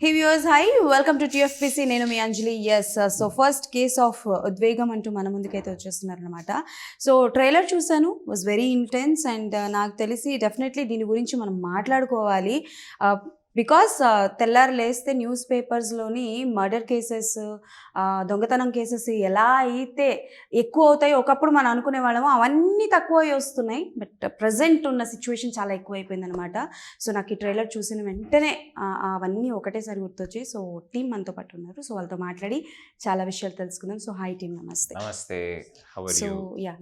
Hey viewers, hi, welcome to TFPC. నేను మీ Anjali. Yes, so first case of Udvegam అంటూ మన ముందుకైతే వచ్చేస్తున్నారనమాట. సో ట్రైలర్ చూశాను, వాజ్ వెరీ ఇంటెన్స్ అండ్ నాకు తెలిసి డెఫినెట్లీ దీని గురించి మనం మాట్లాడుకోవాలి. బికాస్ తెల్లారు లేస్తే న్యూస్ పేపర్స్లోని మర్డర్ కేసెస్, దొంగతనం కేసెస్ ఎలా అయితే ఎక్కువ అవుతాయో, ఒకప్పుడు మనం అనుకునే వాళ్ళము అవన్నీ తక్కువ వస్తున్నాయి. బట్ ప్రజెంట్ ఉన్న సిచ్యువేషన్ చాలా ఎక్కువ అయిపోయిందనమాట. సో నాకు ఈ ట్రైలర్ చూసిన వెంటనే అవన్నీ ఒకటేసారి గుర్తొచ్చాయి. సో టీం మనతో పాటు ఉన్నారు. సో వాళ్ళతో మాట్లాడి చాలా విషయాలు తెలుసుకుందాం. సో హాయ్ టీం, నమస్తే. నమస్తే. సో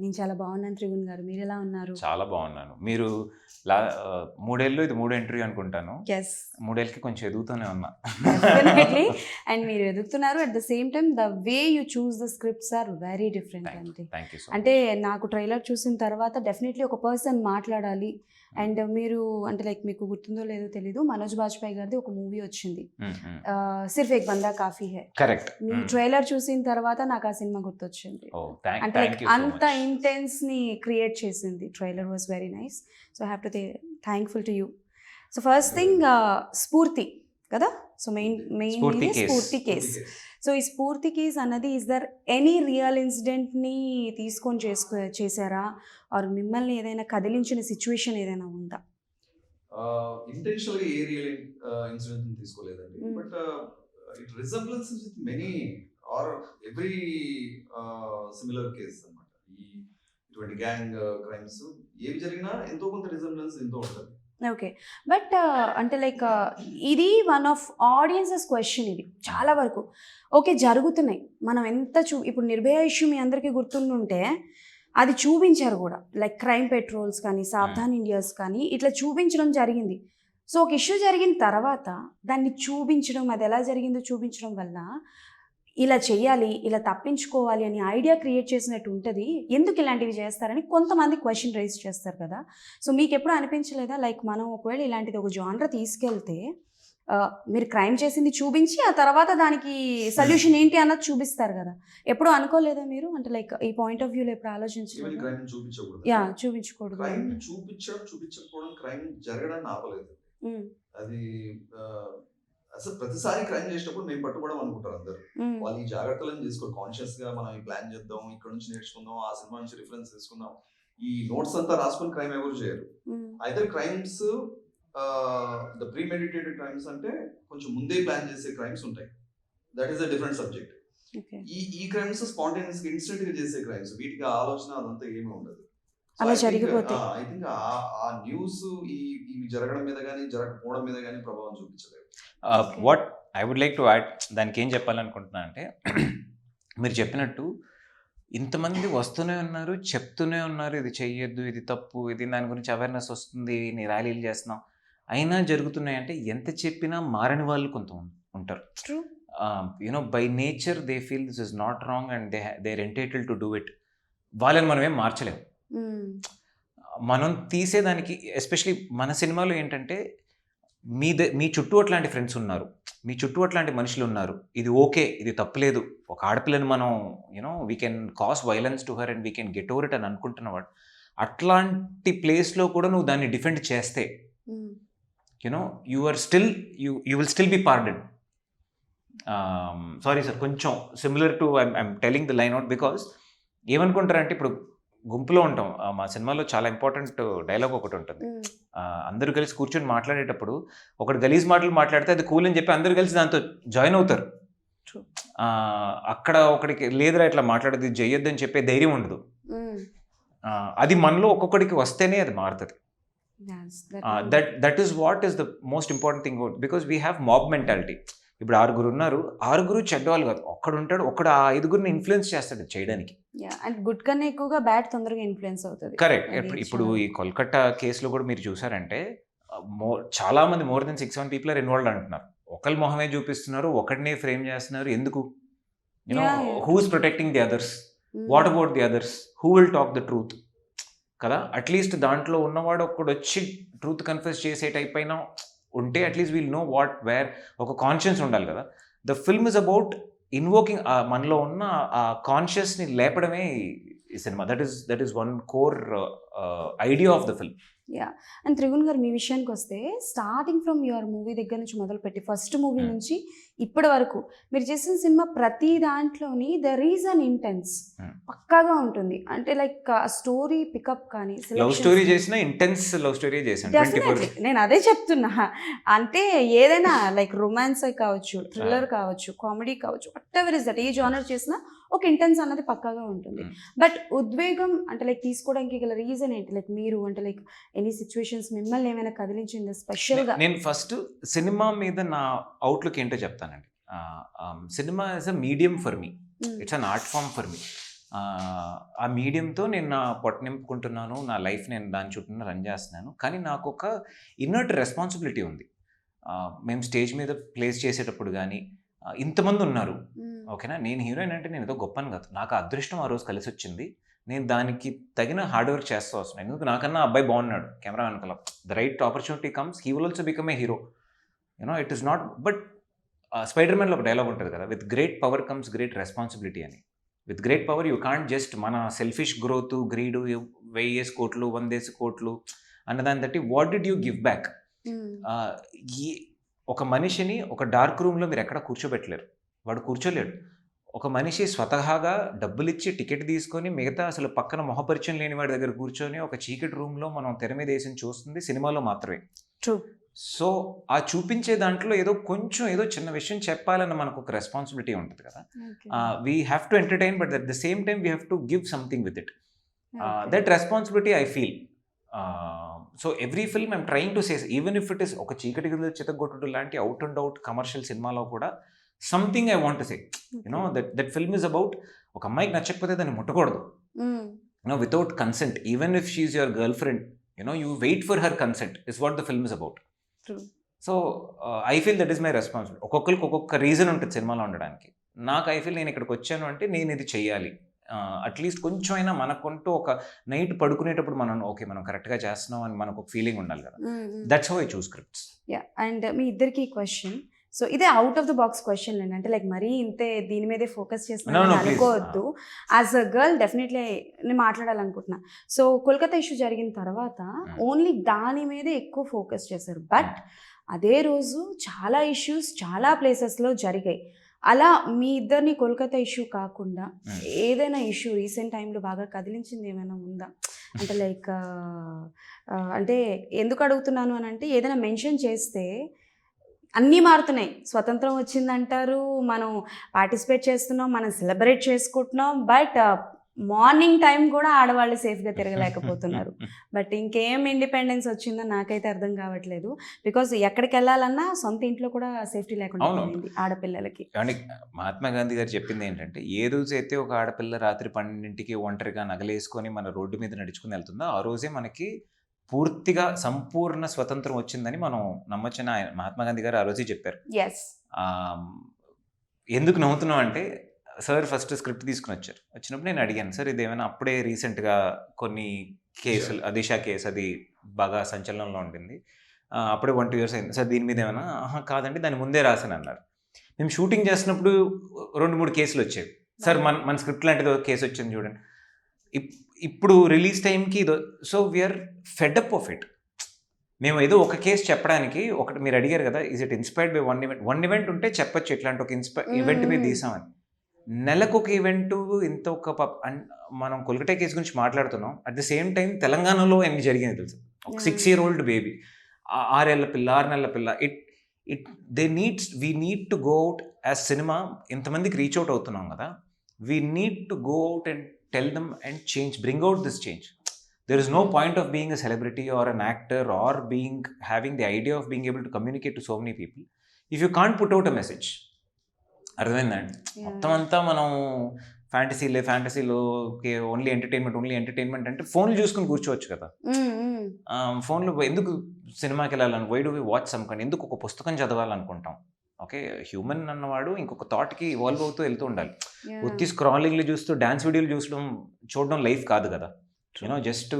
నేను చాలా బాగున్నాను. త్రిగుణ్ గారు, మీరు ఎలా ఉన్నారు? చాలా బాగున్నాను. మీరు 3 ఏళ్ళు, ఇది 3 ఇంటర్వ్యూ అనుకుంటాను. ఎస్, 3 ఏళ్ళకి కొంచెం ఎదుగుతూనే ఉన్నా. డెఫినెట్లీ. అండ్ మీరు ఎదుగుతున్నారు. At the same time the way you choose the scripts are very different అండి. థ్యాంక్ యూ సో అంటే నాకు ట్రైలర్ చూసిన తర్వాత డెఫినెట్లీ ఒక పర్సన్ మాట్లాడాలి. అండ్ మీరు అంటే లైక్ మీకు గుర్తుందో లేదో తెలీదు, మనోజ్ బాజ్పేయి గారిది ఒక మూవీ వచ్చింది, సిర్ఫ్ ఏక్ బందా కాఫీ హై. కరెక్ట్. మీ ట్రైలర్ చూసిన తర్వాత నాకు ఆ సినిమా గుర్తొచ్చింది. అంటే లైక్ అంత ఇంటెన్స్ ని క్రియేట్ చేసింది. Trailer was very nice. So I have to thankful to you. So first thing, Spoorthi కదా. So main Spoorthi case. So ఈ స్ఫూర్తి కేస్ అన్నది, ఇస్ దర్ ఎనీ రియల్ ఇన్సిడెంట్ని తీసుకొని చేశారా, ఆర్ మిమ్మల్ని ఏదైనా కదిలించిన సిచ్యువేషన్ ఏదైనా ఉందా? ఇంటెన్షనల్గా ఏ రియల్ ఇన్సిడెంట్ తీసుకోలేదండి. But it resemblance with many or every similar cases అన్నమాట. ఇటువంటి గ్యాంగ్ క్రైమ్స్ ఏవి జరిగినా ఎంతో కొంత రిజంబ్లెన్స్ ఎంతో ఉంటుంది. ఓకే, బట్ అంటే లైక్ ఇది వన్ ఆఫ్ ఆడియన్సెస్ క్వశ్చన్. ఇది చాలా వరకు ఓకే జరుగుతున్నాయి. మనం ఎంత ఇప్పుడు నిర్భయ ఇష్యూ మీ అందరికీ గుర్తుండుంటే అది చూపించారు కూడా, లైక్ క్రైమ్ పెట్రోల్స్ కానీ, సావధాన్ ఇండియాస్ కానీ, ఇట్లా చూపించడం జరిగింది. సో ఒక ఇష్యూ జరిగిన తర్వాత దాన్ని చూపించడం, అది ఎలా జరిగిందో చూపించడం వల్ల ఇలా చేయాలి, ఇలా తప్పించుకోవాలి అని ఐడియా క్రియేట్ చేసినట్టు ఉంటుంది. ఎందుకు ఇలాంటివి చేస్తారని కొంతమంది క్వశ్చన్ రైజ్ చేస్తారు కదా. సో మీకు ఎప్పుడు అనిపించలేదా, లైక్ మనం ఒకవేళ ఇలాంటిది ఒక జానర్ తీసుకెళ్తే మీరు క్రైమ్ చేసింది చూపించి ఆ తర్వాత దానికి సొల్యూషన్ ఏంటి అన్నది చూపిస్తారు కదా, ఎప్పుడు అనుకోలేదా మీరు? అంటే లైక్ ఈ పాయింట్ ఆఫ్ వ్యూలో ఎప్పుడు ఆలోచించలేదు? చూపించకూడదు. చూపించకపోవడం క్రైమ్ జరగడాన్ని ఆపలేదు. అది అసలు ప్రతిసారి క్రైమ్ చేసినప్పుడు మేము పట్టుబడం అనుకుంటారు అందరు. వాళ్ళు ఈ జాగ్రత్తలను తీసుకోరు. కాన్షియస్ గా మనం ఈ ప్లాన్ చేద్దాం, ఇక్కడ నుంచి నేర్చుకుందాం, ఆ సినిమా నుంచి రిఫరెన్స్ తీసుకుందాం, ఈ నోట్స్ అంతా రాసుకుని క్రైమ్ ఎవరు చేయరు. అయితే crimes, the premeditated crimes అంటే కొంచెం ముందే ప్లాన్ చేసే క్రైమ్స్ ఉంటాయి. That is a different subject. ఈ క్రైమ్స్ స్పాంటేనియస్ ఇన్స్టెంట్ గా చేసే క్రైమ్స్, వీటికి ఆలోచన అదంతా ఏమీ ఉండదు. అలా జరిగిపోతే ఐ థింక్ ఆ న్యూస్ ఇవి జరగడం మీద కానీ జరగకపోవడం మీద కానీ ప్రభావం చూపించలేదు. What I would like to add, దానికి ఏం చెప్పాలనుకుంటున్నా అంటే, మీరు చెప్పినట్టు ఇంతమంది వస్తూనే ఉన్నారు, చెప్తూనే ఉన్నారు, ఇది చెయ్యొద్దు, ఇది తప్పు, ఇది దాని గురించి అవేర్నెస్ వస్తుంది, నీ ర్యాలీలు చేస్తున్నాం, అయినా జరుగుతున్నాయి. అంటే ఎంత చెప్పినా మారని వాళ్ళు కొంత ఉంటారు. You know by nature they feel this is not wrong and they are entitled to do it. వాళ్ళని మనం ఏం మార్చలేము. మనం తీసేదానికి, ఎస్పెషలీ మన సినిమాలో ఏంటంటే, మీ చుట్టూ అట్లాంటి ఫ్రెండ్స్ ఉన్నారు, మీ చుట్టూ అట్లాంటి మనుషులు ఉన్నారు, ఇది ఓకే, ఇది తప్పులేదు, ఒక ఆడపిల్లని మనం you know we can cause violence to her and we can get over it అని అనుకుంటున్నవాడు, అట్లాంటి ప్లేస్లో కూడా నువ్వు దాన్ని డిఫెండ్ చేస్తే you know you are still you will still be pardoned. Sorry sir, కొంచెం similar to I'm telling the line out, because ఏమనుకుంటారంటే, ఇప్పుడు గుంపులో ఉంటాం, మా సినిమాలో చాలా ఇంపార్టెంట్ డైలాగ్ ఒకటి ఉంటుంది, అందరూ కలిసి కూర్చొని మాట్లాడేటప్పుడు ఒకటి గలీజ్ మాటలు మాట్లాడితే అది కూల్ అని చెప్పి అందరూ కలిసి దాంతో జాయిన్ అవుతారు. అక్కడ ఒకడికి లేదురా ఇట్లా మాట్లాడేది చెయ్యొద్దు అని చెప్పే ధైర్యం ఉండదు. అది మనలో ఒక్కొక్కడికి వస్తేనే అది మారుతుంది. That is what is the most important thing, because we have mob mentality. ఇప్పుడు 6 ఉన్నారు, 6 చెడ్డవాళ్ళు కాదు, ఒక్కడుంటాడు, ఒక్కడు ఆ 5గురిని ఇన్ఫ్లుయెన్స్ చేస్తాడు చేయడానికి. అండ్ గుడ్ కన్నా ఎక్కువగా బ్యాడ్ తొందరగా ఇన్ఫ్లుయెన్స్ అవుతుంది. కరెక్ట్. ఇప్పుడు ఈ కోల్కతా కేసులో కూడా మీరు చూసారంటే, చాలా మంది more than 6-7 people are involved అంటున్నారు. ఒకరి మొహమే చూపిస్తున్నారు, ఒకటినే ఫ్రేమ్ చేస్తున్నారు. ఎందుకు? You know who is protecting the others? What about the others? Who will talk the truth? కదా, అట్లీస్ట్ దాంట్లో ఉన్నవాడు ఒక్కడు వచ్చి ట్రూత్ కన్ఫెస్ చేసే టైప్ అయినా ఉంటే at least we'll know what where, ఒక కాన్షియన్స్ ఉండాలి కదా. The film is about invoking, మనలో ఉన్న ఆ కాన్షియస్ని లేపడమే ఈ cinema. That is one core idea of the film. And Trigun గారు మీ విషయానికి వస్తే స్టార్టింగ్ ఫ్రమ్ యువర్ మూవీ దగ్గర నుంచి మొదలుపెట్టి ఫస్ట్ మూవీ నుంచి ఇప్పటి వరకు మీరు చేసిన సినిమా ప్రతి దాంట్లోని దర్ ఈజ్ అన్ ఇంటెన్స్ పక్కాగా ఉంటుంది. అంటే లైక్ స్టోరీ పికప్ కానీ లవ్ స్టోరీ చేసిన ఇంటెన్స్ లవ్ స్టోరీ చేసాను. డెఫినెట్లీ నేను అదే చెప్తున్నా. అంటే ఏదైనా లైక్ రొమాన్స్ కావచ్చు, థ్రిల్లర్ కావచ్చు, కామెడీ కావచ్చు, what ever is that, A genre చేసినా ఒక ఇంటెన్స్ అన్నది పక్కాగా ఉంటుంది. బట్ ఉద్వేగం అంటే లైక్ తీసుకోవడానికి గల రీజన్ ఏంటి? లైక్ మీరు అంటే లైక్ ఎనీ సిచ్యువేషన్స్ మిమ్మల్ని ఏమైనా కదిలించింది స్పెషల్గా? నేను ఫస్ట్ సినిమా మీద నా అవుట్లుక్ ఏంటో చెప్తానండి. Cinema is a medium for me, it's an art form for me. ఆ మీడియంతో నేను నా పొట్ట నింపుకుంటున్నాను, నా లైఫ్ నేను దాని చుట్టూ రన్ చేస్తున్నాను. కానీ నాకు ఒక ఇన్నర్ట్ రెస్పాన్సిబిలిటీ ఉంది. మేము స్టేజ్ మీద ప్లేస్ చేసేటప్పుడు కానీ ఇంతమంది ఉన్నారు, ఓకేనా, నేను హీరోయిన్ అంటే నేను ఏదో గొప్పని కాదు, నాకు అదృష్టం ఆ రోజు కలిసి వచ్చింది. నేను దానికి తగిన హార్డ్ వర్క్ చేస్తూ వస్తున్నాను. ఎందుకు నాకన్నా అబ్బాయి బాగున్నాడు కెమెరా వెనకాల, the right opportunity comes, he will also become a hero. You know it is not, but Spider మ్యాన్లో ఒక డైలాగ్ ఉంటుంది కదా, with great power comes great responsibility అని. With great power you can't just మన సెల్ఫిష్ గ్రోత్, గ్రీడు, 1000 కోట్లు 100 కోట్లు అన్నదాన్ని బట్టి what did you give back? ఒక మనిషిని ఒక డార్క్ రూమ్లో మీరు ఎక్కడ కూర్చోబెట్టలేరు, వాడు కూర్చోలేడు. ఒక మనిషి స్వతహాగా డబ్బులు ఇచ్చి టికెట్ తీసుకొని మిగతా అసలు పక్కన మొహపరిచయం లేని వాడి దగ్గర కూర్చొని ఒక చీకటి రూమ్లో మనం తెర మీద వేసి చూస్తుంది సినిమాలో మాత్రమే. సో ఆ చూపించే దాంట్లో ఏదో కొంచెం ఏదో చిన్న విషయం చెప్పాలన్న మనకు ఒక రెస్పాన్సిబిలిటీ ఉంటుంది కదా. We have to entertain, but at the same time we have to give something with it. That responsibility I feel. So every film I'm trying to says, even if it is ఒక చీకటి గదిలో చితగొట్టుడు లాంటి out and out commercial సినిమాలో కూడా something I want to say. You know that film is about ఒక అమ్మాయికి నచ్చకపోతే దాన్ని ముట్టకూడదు, you know without consent. Even if she is your girlfriend, you know you wait for her consent is what the film is about. So I feel that is my responsibility. ఒక్కొక్కరికి ఒక్కొక్క reason ఉంటుంది సినిమాలో ఉండడానికి. నాకు ఐ ఫీల్ నేను ఇక్కడికి వచ్చాను అంటే నేను ఇది చెయ్యాలి, అట్లీస్ట్ కొంచెం అయినా మనకుంటూ ఒక నైట్ పడుకునేటప్పుడు మనం ఓకే మనం కరెక్ట్గా చేస్తున్నాం అని మనకు ఒక ఫీలింగ్ ఉండాలి కదా. That's how I choose scripts. And మీ ఇద్దరికి క్వశ్చన్, సో ఇదే out of the box question అండి. అంటే లైక్ మరీ ఇంతే దీని మీదే ఫోకస్ చేస్తున్నాను అనుకోవద్దు. యాజ్ అ గర్ల్ డెఫినెట్లీ నేను మాట్లాడాలనుకుంటున్నా. సో కోల్కతా ఇష్యూ జరిగిన తర్వాత ఓన్లీ దాని మీదే ఎక్కువ ఫోకస్ చేశారు. బట్ అదే రోజు చాలా ఇష్యూస్ చాలా ప్లేసెస్లో జరిగాయి. అలా మీ ఇద్దరిని కోల్కతా ఇష్యూ కాకుండా ఏదైనా ఇష్యూ రీసెంట్ టైంలో బాగా కదిలించింది ఏమైనా ఉందా? అంటే లైక్ అంటే ఎందుకు అడుగుతున్నాను అని అంటే ఏదైనా మెన్షన్ చేస్తే అన్నీ మారుతున్నాయి. స్వతంత్రం వచ్చిందంటారు, మనం పార్టిసిపేట్ చేస్తున్నాం, మనం సెలబ్రేట్ చేసుకుంటున్నాం. బట్ మార్నింగ్ టైం కూడా ఆడవాళ్ళు సేఫ్గా తిరగలేకపోతున్నారు. బట్ ఇంకేం ఇండిపెండెన్స్ వచ్చిందో నాకైతే అర్థం కావట్లేదు. బికాజ్ ఎక్కడికి వెళ్ళాలన్నా సొంత ఇంట్లో కూడా సేఫ్టీ లేకుండా పోయింది ఆడపిల్లలకి. మహాత్మా గాంధీ గారు చెప్పింది ఏంటంటే, ఏ రోజైతే ఒక ఆడపిల్ల రాత్రి 12ంటికి ఒంటరిగా నగలేసుకొని మన రోడ్డు మీద నడుచుకుని వెళ్తుందో ఆ రోజే మనకి పూర్తిగా సంపూర్ణ స్వతంత్రం వచ్చిందని మనం నమ్మొచ్చని మహాత్మా గాంధీ గారు ఆ రోజే చెప్పారు. ఎందుకు నవ్వుతున్నాం అంటే, సార్ ఫస్ట్ స్క్రిప్ట్ తీసుకుని వచ్చారు. వచ్చినప్పుడు నేను అడిగాను, సార్ ఇది ఏమైనా అప్పుడే రీసెంట్గా కొన్ని కేసులు, దిశ కేసు అది బాగా సంచలనంలో ఉండింది, అప్పుడే 1-2 years అయింది సార్, దీని మీద ఏమైనా? కాదండి దాని ముందే రాశాను అన్నారు. మేము షూటింగ్ చేసినప్పుడు 2-3 కేసులు వచ్చేవి. సార్ మన స్క్రిప్ట్ లాంటిది ఒక కేసు వచ్చింది చూడండి. ఇప్పుడు రిలీజ్ టైంకి so we're fed up of it. మేము ఏదో ఒక కేసు చెప్పడానికి ఒకటి మీరు అడిగారు కదా, is it inspired by one event ఉంటే చెప్పచ్చు ఇట్లాంటి ఒక ఈవెంట్ మీద తీసామని. నెలకు ఒక ఈవెంట్, ఇంత ఒక మనం కోల్కతా కేసు గురించి మాట్లాడుతున్నాం. అట్ ద సేమ్ టైం తెలంగాణలో ఎన్ని జరిగింది తెలుసు. ఒక 6-year-old బేబీ, 6 ఏళ్ల పిల్ల, 6 నెలల పిల్ల. We need to go out as cinema. ఇంతమందికి రీచ్ అవుట్ అవుతున్నాం కదా, we need to go out and tell them and bring out this change. There is no point of being a celebrity or an actor or having the idea of being able to communicate to so many people if you can't put out a message. అర్థమైందండి? మొత్తం అంతా మనం ఫ్యాంటసీలో only entertainment అంటే ఫోన్లు చూసుకుని కూర్చోవచ్చు కదా. ఫోన్లో ఎందుకు సినిమాకి వెళ్ళాలని, why do we watch some kind, ఎందుకు ఒక పుస్తకం చదవాలనుకుంటాం? ఓకే, హ్యూమన్ అన్నవాడు ఇంకొక థాట్కి ఇవాల్వ్ అవుతూ వెళ్తూ ఉండాలి. ఒత్తి స్క్రాలింగ్లు చూస్తూ డాన్స్ వీడియోలు చూడడం లైఫ్ కాదు కదా. యూనో జస్ట్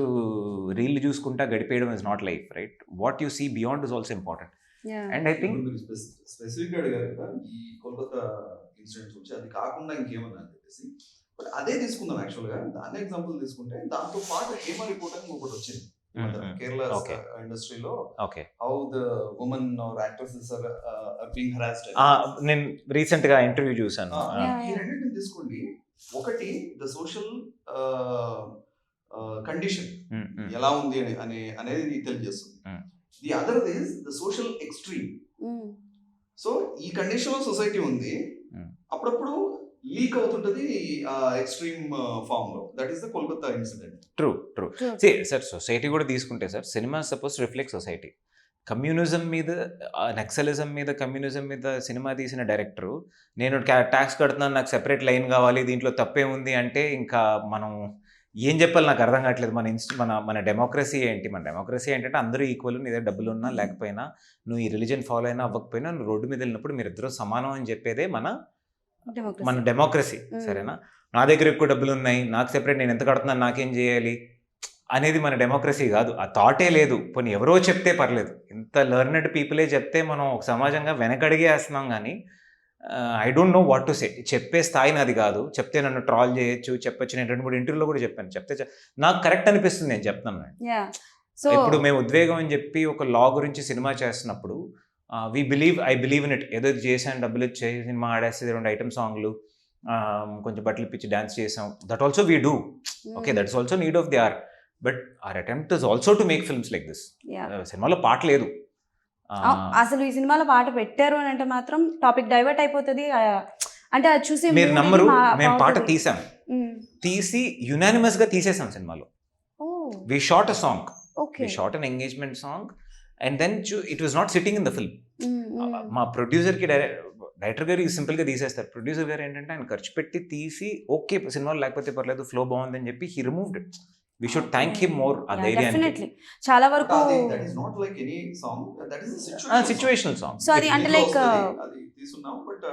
రీల్ చూసుకుంటా గడిపేయడం is not life, right? What you see beyond is also important. And I think స్పెసిఫిక్గా అడిగారు కదా ఈ కోల్కతా ఇన్సిడెంట్స్ గురించి, అది కాకుండా ఇంకేమన్నా అని చెప్పేసి. బట్ అదే తీసుకుందాం యాక్చువల్గా, దాన్ని ఎగ్జాంపుల్ తీసుకుంటే దాంతో పాటు హేమ రిపోర్ట్ అని ఒకటి వచ్చింది. కేరళ Okay. ఇండస్ట్రీలో okay. How the women are actresses are being harassed. నేను రీసెంట్ గా ఇంటర్వ్యూ చూసాను. ఈ రెండింటిని తీసుకోండి. ఒకటి ద సోషల్ కండిషన్ ఎలా ఉంది అనేది తెలియజేస్తుంది. The other is the social extreme. So ఈ కండిషన్ లో సొసైటీ ఉంది, అప్పుడప్పుడు లీక్ అవుతుంటది ఎక్స్ట్రీమ్ ఫామ్ లో. That is the Kolkata incident. True sir. Society కూడా తీసుకుంటే sir, cinema suppose reflect society. Communism మీద, నక్సలిజం మీద, కమ్యూనిజం మీద సినిమా తీసిన డైరెక్టరు నేను ట్యాక్స్ కడుతున్నాను, నాకు సెపరేట్ లైన్ కావాలి, దీంట్లో తప్పే ఉంది అంటే ఇంకా మనం ఏం చెప్పాలి నాకు అర్థం కావట్లేదు. మన డెమోక్రసీ ఏంటి? మన డెమోక్రసీ ఏంటంటే అందరూ ఈక్వల్, నీ దగ్గర డబ్బులు ఉన్నా లేకపోయినా, నువ్వు ఈ రిలీజన్ ఫాలో అయినా అవ్వకపోయినా, నువ్వు రోడ్డు మీద వెళ్ళినప్పుడు మీరిద్దరూ సమానం అని చెప్పేదే మన డెమోక్రసీ. సరేనా? నా దగ్గర ఎక్కువ డబ్బులు ఉన్నాయి, నాకు సెపరేట్, నేను ఎంత కడుతున్నాను, నాకేం చేయాలి అనేది మన డెమోక్రసీ కాదు. ఆ థాటే లేదు. పోనీ ఎవరో చెప్తే పర్లేదు, ఇంత లెర్నెడ్ పీపులే చెప్తే మనం ఒక సమాజంగా వెనకడిగే వేస్తున్నాం. కానీ I don't know what to say. చెప్పే స్థాయి నాది కాదు. చెప్తే నన్ను ట్రాల్ చేయొచ్చు, చెప్పొచ్చు. నేను 2-3 ఇంటర్వ్యూలో కూడా చెప్పాను. చెప్తే నాకు కరెక్ట్ అనిపిస్తుంది, నేను చెప్తాను. ఇప్పుడు మేము ఉద్వేగం అని చెప్పి ఒక లా గురించి సినిమా చేస్తున్నప్పుడు ఐ బిలీవ్ ఇన్ ఇట్. ఏదో చేసాను, డబ్బులు ఇచ్చేసి సినిమా ఆడేస్తే 2 ఐటమ్ సాంగ్లు, కొంచెం బట్టలు ఇప్పించి డాన్స్ చేసాం. That also we do. Okay, that's also need of the hour. But our attempt is also to make films like this. సినిమాలో పాట లేదు. అసలు ఈ సినిమాలో పాట పెట్టారు అని అంటే మాత్రం టాపిక్ డైవర్ట్ అయిపోతుంది. అంటే అది చూసి మీరు నమ్మరు, మేము పాట తీసాం, తీసి యునానిమస్ గా తీసేసాం సినిమాలో. We shot a song, we shot an engagement song, and then it was not sitting in the film. మా ప్రొడ్యూసర్కి డైరెక్టర్ గారు సింపుల్గా తీసేస్తారు. ప్రొడ్యూసర్ గారు ఏంటంటే ఆయన ఖర్చు పెట్టి తీసి, ఓకే సినిమాలో లేకపోతే పర్లేదు, ఫ్లో బాగుంది అని చెప్పి he removed it. We should thank him more. Definitely. చాలా వరకు that is not like any song, that is a situational song. So అది అంటే లైక్ అది తీసుకున్నాం, బట్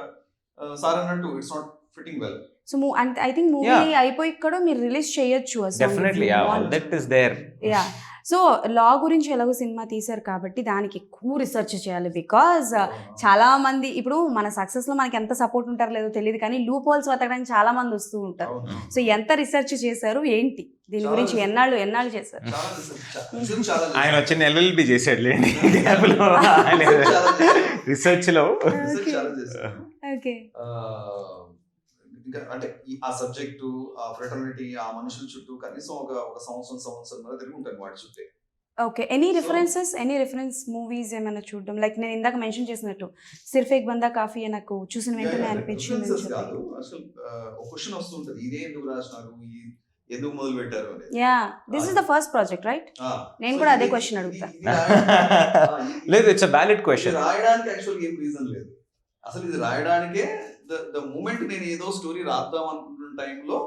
సార్ అన్నట్టు it's not fitting well. So I think movie అయిపోయి ఇక్కడ మీరు రిలీజ్ చేయొచ్చు అసలు. Definitely, all that is there. Yeah. So law గురించి ఎలాగో సినిమా తీశారు కాబట్టి దానికి ఎక్కువ రీసెర్చ్ చేయాలి. బికాజ్ చాలా మంది ఇప్పుడు మన సక్సెస్ లో మనకి ఎంత సపోర్ట్ ఉంటారో లేదో తెలియదు, కానీ లూప్ హోల్స్ వెతకడానికి చాలా మంది వస్తూ ఉంటారు. సో ఎంత రీసెర్చ్ చేశారు ఏంటి దీని గురించి? ఎన్నాళ్ళు చేశారు? ఆయన వచ్చి LLB చేశాడు లేండి రీసెర్చ్ లో. ఓకే, ఇంకా అంటే ఆ సబ్జెక్టు, ఆ ఫ్రెటర్నిటీ, ఆ మనుషుల చుట్టూ కనీసం ఒక సంవత్సరం తిరిగి ఉంటాను వాటి చుట్టే. ఓకే, ఎనీ రిఫరెన్స్ మూవీస్ ఏమైనా చూడడం? లైక్ నేను ఇందాక మెన్షన్ చేసినట్టు సిర్ఫ్ ఏక్ బందా కాఫీ నాకు చూసిన వెంటనే అనిపించింది. కాదు, అసలు ఒక క్వశ్చన్ వస్తుంటది, ఇదే ఎందుకు రాసినారు, ఎందుకు మొదలు పెట్టారు అనేది. Yeah, this is the first project right? నేను కూడా అదే క్వశ్చన్ అడుగుతా. లేదు, ఇట్స్ అ వాలిడ్ క్వశ్చన్. రాయడానికి యాక్చువల్గా ఏం రీజన్ లేదు. అసలు ఇది రాయడానికే ద మూమెంట్ నేను ఏదో స్టోరీ రాద్దాం అనుకుంటున్న టైంలో,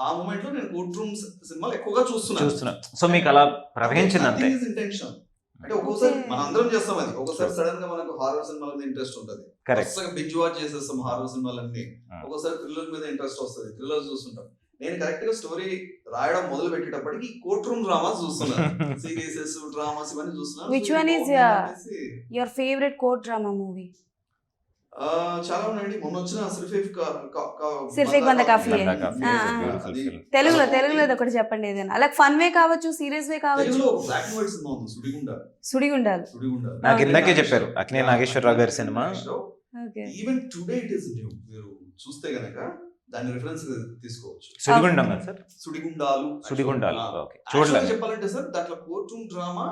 ఆ మూమెంట్ లో నేను కోర్ట్ రూమ్ సినిమాలు ఎక్కువగా చూస్తున్నా. సో మీకు అలా ప్రవహించింది అంతే. ఇంటెన్షన్ అంటే ఒక్కోసారి మనం అందరం చేస్తాం అది. ఒక్కోసారి సడన్ గా మనకు హారర్ సినిమాల మీద ఇంట్రెస్ట్ ఉంటుంది, బింజ్ వాచ్ చేసేస్తాం హారర్ సినిమాలన్నీ. ఒక్కోసారి థ్రిల్లర్ మీద ఇంట్రెస్ట్ వస్తుంది, థ్రిల్లర్ చూస్తుంటాం. నేను కరెక్ట్ గా స్టోరీ రాయడం మొదలు పెట్టేటప్పటికి కోర్ట్ రూమ్ డ్రామాస్ చూస్తున్నాను, సీరియసెస్, డ్రామాస్ ఇవన్నీ చూస్తున్నాను. Which one is your favourite court drama movie? చాలా ఉన్నాయండి. మొన్న వచ్చిన సిర్ఫ్ ఏక్ బందా కాఫీ. తెలుగులో ఒకటి చెప్పండి ఏదైనా. అలా ఫన్ వే కావచ్చు, సీరియస్ వే కావచ్చు. బ్లాక్ అండ్ వైట్ సినిమా ఉంది, సుడిగుండాలు. నాకు ఇందాకే చెప్పారు, అక్కినే నాగేశ్వరరావు గారి cinema. Even today it is new. మీరు చూస్తే గనక దాని రిఫరెన్స్ తీసుకోవచ్చు. సుడిగుండాలు. చూడలేదు. చెప్పాలంటే సార్ దాంట్లో కోర్ట్ రూమ్ డ్రామా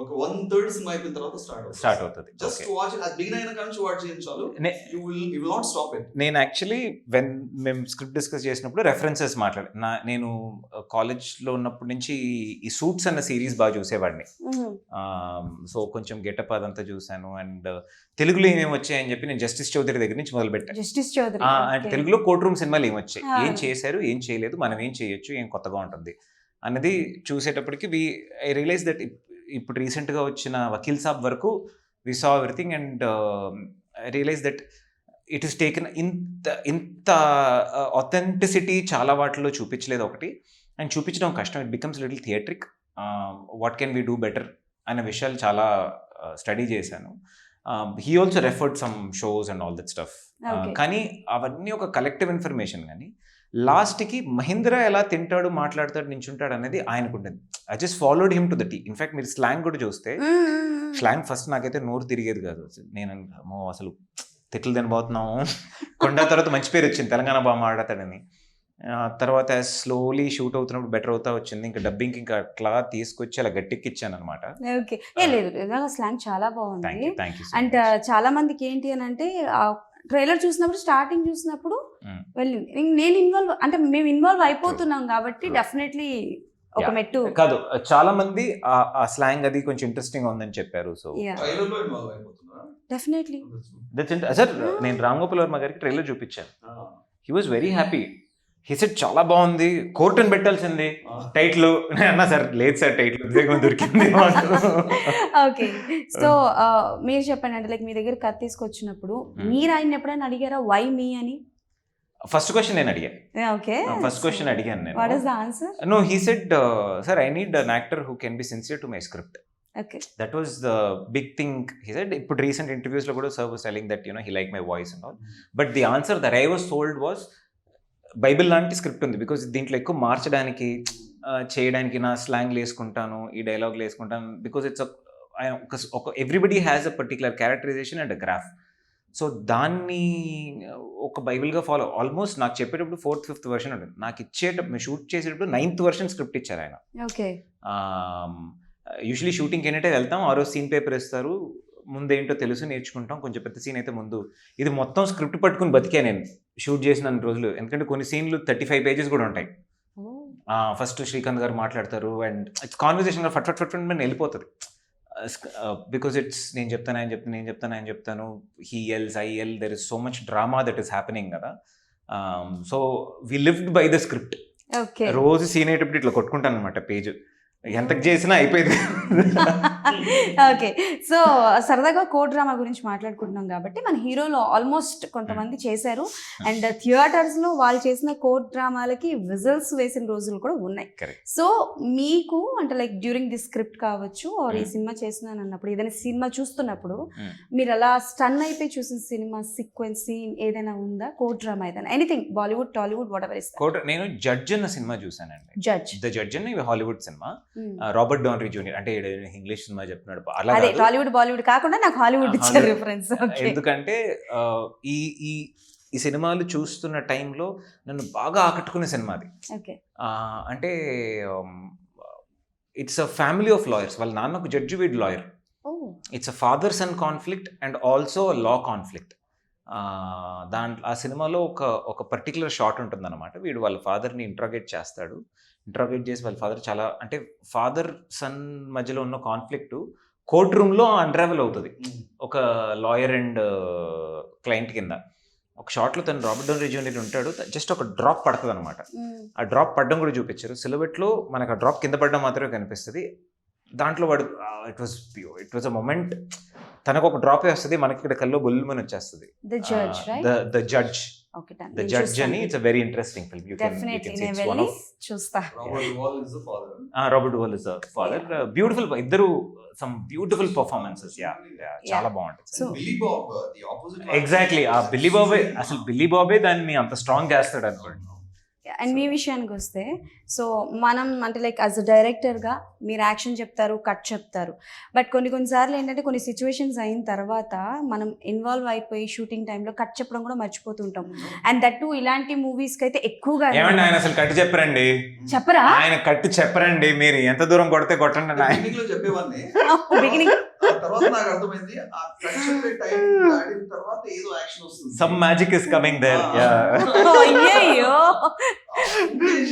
ఒక 1/3 సినిమా అయిపోయిన తర్వాత స్టార్ట్ అవుతుంది. Just watch it. అది బిగిన్ అయిన కాడ నుంచి వాచ్ చేయండి చాలు. You will not stop it. నేను యాక్చువల్లీ మేము స్క్రిప్ట్ డిస్కస్ చేసినప్పుడు రెఫరెన్సెస్ నేను కాలేజ్లో ఉన్నప్పటి నుంచి ఈ సూట్స్ అన్న సిరీస్ బాగా చూసేవాడిని. సో కొంచెం గెటప్ అదంతా చూసాను. అండ్ తెలుగులో ఏమేమి వచ్చాయని చెప్పి నేను జస్టిస్ చౌదరి దగ్గర నుంచి మొదలు పెట్టాను. అండ్ తెలుగులో కోర్ట్ రూమ్ సినిమాలు ఏమి వచ్చాయి, ఏం చేశారు, ఏం చేయలేదు, మనం ఏం చేయొచ్చు, ఏం కొత్తగా ఉంటుంది అన్నది చూసేటప్పటికి ఐ రియలైజ్ దట్ ఇప్పుడు రీసెంట్గా వచ్చిన వకీల్ సాబ్ వరకు we saw everything. And I realize that it is taken ఇంత ఆథెంటిసిటీ చాలా వాటిలో చూపించలేదు ఒకటి. అండ్ చూపించడం కష్టం. It becomes little theatric. What can we do better అనే విషయాలు చాలా స్టడీ చేశాను. He also referred some shows and all that stuff. కానీ అవన్నీ ఒక కలెక్టివ్ ఇన్ఫర్మేషన్. కానీ లాస్ట్కి మహేంద్ర ఎలా తింటాడు మాట్లాడతాడు నించుంటాడు అనేది ఆయనకు ఉండేది. I just followed him to the T. In fact మీరు స్లాంగ్ కూడా చూస్తే స్లాంగ్ ఫస్ట్ నాకైతే నోరు తిరిగేది కాదు. నేను అసలు తిట్లు తినబోతున్నాము కొండ తర్వాత మంచి పేరు వచ్చింది తెలంగాణ బాగా మాట్లాడతాడని. తర్వాత స్లోలీ షూట్ అవుతున్నప్పుడు బెటర్ అవుతా వచ్చింది. ఇంకా డబ్బింగ్ ఇంకా అట్లా తీసుకొచ్చి అలా గట్టెక్కిచ్చాను అనమాట. ఓకే. లేదు స్లాంగ్ చాలా బాగుంది. Thank you. అండ్ చాలా మందికి ఏంటి అని అంటే ట్రైలర్ చూసినప్పుడు స్టార్టింగ్ చూసినప్పుడు వెళ్ళింది. నేను ఇన్వాల్వ్ అంటే మేము ఇన్వాల్వ్ అయిపోతున్నాం కాబట్టి డెఫినెట్లీ ఒక మెట్టు కాదు, చాలా మంది ఆ స్లాంగ్ అది కొంచెం ఇంట్రెస్టింగ్ ఉందని చెప్పారు. సో ట్రైలర్లో ఇన్వాల్వ్ అయిపోతున్నారా? డెఫినెట్లీ సార్ నేను రామ్ గోపాల్ వర్మ గారికి ట్రైలర్ చూపించాను. He was very happy. He said చాలా బాగుంది, కోర్టుని పెట్టాల్సింది టైటిల్ అన్నా. సార్ లేదు సార్, టైటిల్ దొరికింది. ఓకే. సో మీరు చెప్పండి అంటే లైక్ మీ దగ్గర కథ తీసుకొచ్చినప్పుడు మీరు ఆయన ఎప్పుడైనా అడిగారా వై మీ అని? ఫస్ట్ క్వశ్చన్ నేను అడిగాను. ఓకే. ఫస్ట్ క్వశ్చన్ అడిగాను నేను. What is the answer? No, he said sir I need an actor who can be sincere to my script. Okay. That was the big thing. He said, ఇప్పుడు recent interviews lo kuda sir was telling that he liked my voice and all. But the answer that I was told was Bible లాంటి script ఉంది. Because దీంట్లో ఎక్కువ మార్చడానికి చేయడానికి నా స్లాంగ్లు వేసుకుంటాను, ఈ డైలాగ్లు వేసుకుంటాను. బికాజ్ ఇట్స్ ఒక everybody has a particular characterization and a graph. So దాన్ని ఒక బైబిల్గా ఫాలో. ఆల్మోస్ట్ నాకు చెప్పేటప్పుడు 4th 5th వర్షన్ ఉంటుంది. నాకు ఇచ్చేటప్పుడు షూట్ చేసేటప్పుడు 9th వర్షన్ స్క్రిప్ట్ ఇచ్చారు ఆయన. ఓకే. యూజువలీ షూటింగ్కి ఏంటంటే వెళ్తాం, ఆ రోజు సీన్ పేపర్ ఇస్తారు, ముందేంటో తెలుసు నేర్చుకుంటాం, కొంచెం పెద్ద సీన్ అయితే ముందు. ఇది మొత్తం స్క్రిప్ట్ పట్టుకుని బతికే నేను షూట్ చేసిన రోజులు. ఎందుకంటే కొన్ని సీన్లు 35 pages కూడా ఉంటాయి. ఫస్ట్ శ్రీకాంత్ గారు మాట్లాడతారు అండ్ ఇట్స్ కాన్వర్సేషన్ ఫట్ ఫట్ ఫట్ ఫట్ వెళ్ళిపోతుంది. బికాజ్ ఇట్స్ నేను చెప్తాను ఆయన చెప్తాను, he yells I yell, there is so much drama that is happening కదా. So we lived by the script. రోజు సీన్ అయ్యేటప్పుడు ఇట్లా కొట్టుకుంటాను అనమాట పేజ్, ఎంతకు చేసినా అయిపోయింది. ఓకే. సో సరదాగా కోడ్ డ్రామా గురించి మాట్లాడుకుంటున్నాం కాబట్టి మన హీరోలో ఆల్మోస్ట్ కొంతమంది చేశారు అండ్ థియేటర్స్లో వాళ్ళు చేసిన కోడ్ డ్రామాలకి విజిల్స్ వేసిన రోజులు కూడా ఉన్నాయి. సో మీకు అంటే లైక్ డ్యూరింగ్ ది స్క్రిప్ట్ కావచ్చు ఆర్ ఈ సినిమా చేస్తున్నాను అన్నప్పుడు, ఏదైనా సినిమా చూస్తున్నప్పుడు మీరు అలా స్టన్ అయిపోయి చూసిన సినిమా సీక్వెన్స్ సీన్ ఏదైనా ఉందా? కోడ్ డ్రామా ఏదైనా, anything, Bollywood Tollywood what ever ఇస్తారు. నేను జడ్జ్ అన్న సినిమా చూసానండి. ద జడ్జ్ అన్న Hollywood cinema, Robert Downey junior. అంటే ఇంగ్లీష్ సినిమా చెప్తున్నాడు, అదే టాలీవుడ్ బాలీవుడ్ కాకుండా నాకు హాలీవుడ్ ఇచ్చారు రిఫరెన్స్. ఎందుకంటే ఈ సినిమాలు చూస్తున్న టైంలో నన్ను బాగా ఆకట్టుకునే సినిమా అది. అంటే it's a family of lawyers. వాళ్ళ నాన్న ఒక జడ్జి, వీడ్ lawyer. It's a father son conflict and also law conflict. దాంట్లో ఆ సినిమాలో ఒక పర్టికులర్ షాట్ ఉంటుందన్నమాట. వీడు వాళ్ళ ఫాదర్ని ఇంట్రాగేట్ చేస్తాడు. ఇంట్రాగేట్ చేసి వాళ్ళ ఫాదర్ చాలా, అంటే ఫాదర్ సన్ మధ్యలో ఉన్న కాన్ఫ్లిక్ట్ కోర్ట్ రూమ్లో అన్రావెల్ అవుతుంది. ఒక లాయర్ అండ్ క్లయింట్ కింద ఒక షాట్లో తను రాబర్ట్ డౌనీ జూనియర్ ఉంటాడు. జస్ట్ ఒక డ్రాప్ పడుతుంది అనమాట. ఆ డ్రాప్ పడడం కూడా చూపించారు. సిలబెట్లో మనకు ఆ డ్రాప్ కింద పడడం మాత్రమే కనిపిస్తుంది. దాంట్లో వాడు ఇట్ వాజ్ అ మొమెంట్. తనకు ఒక డ్రాప్ వస్తుంది, మనకి ఇక్కడ కల్లో బొల్లుమని వచ్చేస్తుంది. ద జడ్జ్ అని. It's a very interesting film. You can see it's one of చూస్తా. Robert Duvall is the father. Beautiful, ఇద్దరు సమ్ బ్యూటిఫుల్ పర్ఫార్మెన్సెస్. చాలా బాగుంటుంది. ఎగ్జాక్ట్లీ. ఆ బిల్లీ బాబే దాన్ని అంత స్ట్రాంగ్ చేస్తాడు అనుకోండి. అండ్ మీ విషయానికి వస్తే, సో మనం అంటే లైక్ యాజ్ అ డైరెక్టర్గా మీరు యాక్షన్ చెప్తారు, కట్ చెప్తారు, బట్ కొన్నిసార్లు ఏంటంటే కొన్ని సిచ్యువేషన్స్ అయిన తర్వాత మనం ఇన్వాల్వ్ అయిపోయి షూటింగ్ టైంలో కట్ చెప్పడం కూడా మర్చిపోతుంటాం. అండ్ దట్ ఇలాంటి మూవీస్కి అయితే ఎక్కువగా ఏమండి ఆయన అసలు కట్ చెప్పరండి. చెప్పరా? ఆయన కట్ చెప్పరండి. మీరు ఎంత దూరం కొడితే కొట్టండి. చెప్పేవాడిని బిగినింగ్ తర్వాత నాకు అర్థమైంది, ఆ కట్ చెప్పే టైం దాటిన తర్వాత ఏదో యాక్షన్ వస్తుంది. Some magic is coming there. అయ్యో